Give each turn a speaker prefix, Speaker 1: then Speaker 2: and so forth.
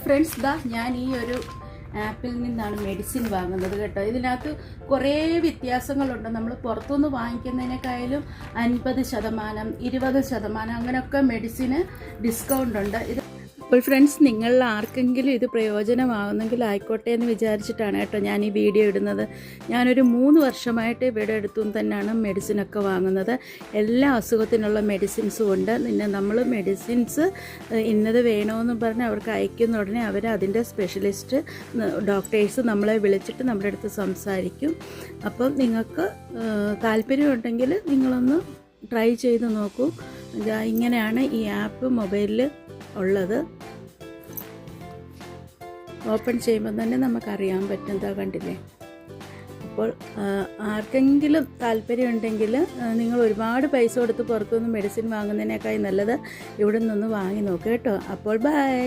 Speaker 1: Friends ഞാൻ ഈ ഒരു ആപ്പിൽ നിന്നാണ് മെഡിസിൻ വാങ്ങുന്നത് കേട്ടോ. ഇതിനകത്ത് കുറേ വ്യത്യാസങ്ങളുണ്ട്. നമ്മൾ പുറത്തുനിന്ന് വാങ്ങിക്കുന്നതിനേക്കാളും 50%, 20% അങ്ങനെയൊക്കെ മെഡിസിന് ഡിസ്കൗണ്ട് ഉണ്ട്. അപ്പോൾ ഫ്രണ്ട്സ്, നിങ്ങളിൽ ആർക്കെങ്കിലും ഇത് പ്രയോജനമാകുന്നെങ്കിൽ ആയിക്കോട്ടെ എന്ന് വിചാരിച്ചിട്ടാണ് കേട്ടോ ഞാൻ ഈ വീഡിയോ ഇടുന്നത്. ഞാനൊരു 3 വർഷമായിട്ട് ഇവിടെ അടുത്തു തന്നെയാണ് മെഡിസിനൊക്കെ വാങ്ങുന്നത്. എല്ലാ അസുഖത്തിനുള്ള മെഡിസിൻസും ഉണ്ട്. പിന്നെ നമ്മൾ മെഡിസിൻസ് ഇന്നത് വേണമെന്ന് പറഞ്ഞ് അവർക്ക് അയക്കുന്ന ഉടനെ അവർ അതിൻ്റെ സ്പെഷ്യലിസ്റ്റ് ഡോക്ടേഴ്സ് നമ്മളെ വിളിച്ചിട്ട് നമ്മുടെ അടുത്ത് സംസാരിക്കും. അപ്പം നിങ്ങൾക്ക് താല്പര്യമുണ്ടെങ്കിൽ നിങ്ങളൊന്ന് ട്രൈ ചെയ്ത് നോക്കൂ. ഇങ്ങനെയാണ് ഈ ആപ്പ് മൊബൈലിൽ ഉള്ളത്. ഓപ്പൺ ചെയ്യുമ്പോൾ തന്നെ നമുക്കറിയാൻ പറ്റും. കണ്ടില്ലേ? അപ്പോൾ ആർക്കെങ്കിലും താല്പര്യമുണ്ടെങ്കിൽ നിങ്ങൾ ഒരുപാട് പൈസ കൊടുത്ത് പുറത്തുനിന്ന് മെഡിസിൻ വാങ്ങുന്നതിനേക്കാൾ നല്ലത് ഇവിടെ നിന്ന് വാങ്ങി നോക്കുക കേട്ടോ. അപ്പോൾ ബൈ.